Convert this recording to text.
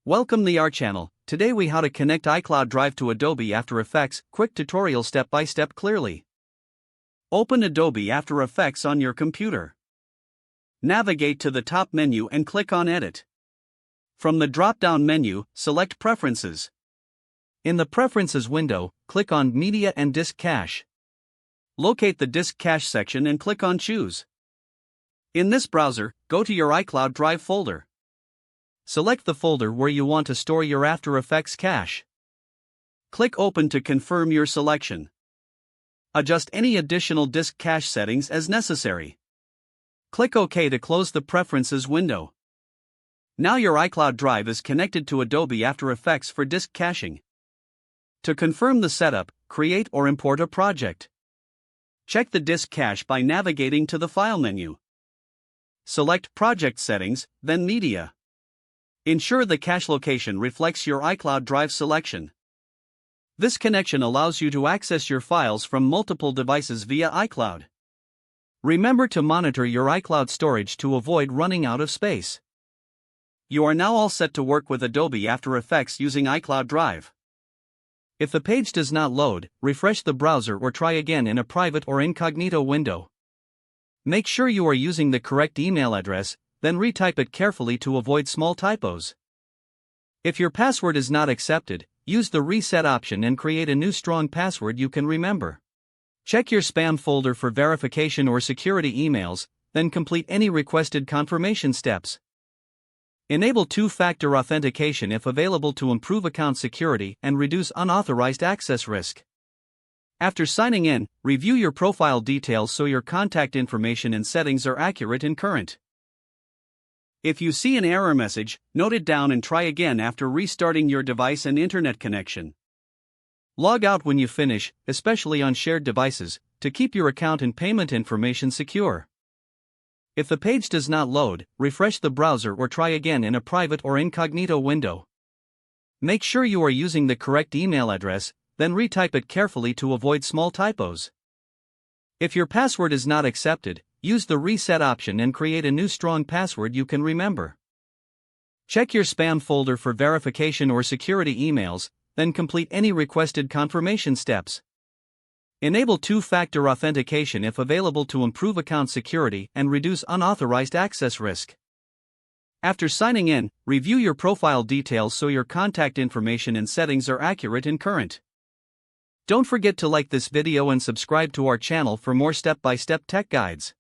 Welcome to our channel. Today we how to connect iCloud Drive to Adobe After Effects. Quick tutorial step by step clearly. Open Adobe After Effects on your computer. Navigate to the top menu and click on Edit. From the drop-down menu, select Preferences. In the Preferences window, click on Media and Disk Cache. Locate the Disk Cache section and click on Choose. In this browser, go to your iCloud Drive folder. Select the folder where you want to store your After Effects cache. Click Open to confirm your selection. Adjust any additional disk cache settings as necessary. Click OK to close the Preferences window. Now your iCloud Drive is connected to Adobe After Effects for disk caching. To confirm the setup, create or import a project. Check the disk cache by navigating to the File menu. Select Project Settings, then Media. Ensure the cache location reflects your iCloud Drive selection. This connection allows you to access your files from multiple devices via iCloud. Remember to monitor your iCloud storage to avoid running out of space. You are now all set to work with Adobe After Effects using iCloud Drive. If the page does not load, refresh the browser or try again in a private or incognito window. Make sure you are using the correct email address, then retype it carefully to avoid small typos. If your password is not accepted, use the reset option and create a new strong password you can remember. Check your spam folder for verification or security emails, then complete any requested confirmation steps. Enable two-factor authentication if available to improve account security and reduce unauthorized access risk. After signing in, review your profile details so your contact information and settings are accurate and current. If you see an error message, note it down and try again after restarting your device and internet connection. Log out when you finish, especially on shared devices, to keep your account and payment information secure. If the page does not load, refresh the browser or try again in a private or incognito window. Make sure you are using the correct email address, then retype it carefully to avoid small typos. If your password is not accepted, use the reset option and create a new strong password you can remember. Check your spam folder for verification or security emails, then complete any requested confirmation steps. Enable two-factor authentication if available to improve account security and reduce unauthorized access risk. After signing in, review your profile details so your contact information and settings are accurate and current. Don't forget to like this video and subscribe to our channel for more step-by-step tech guides.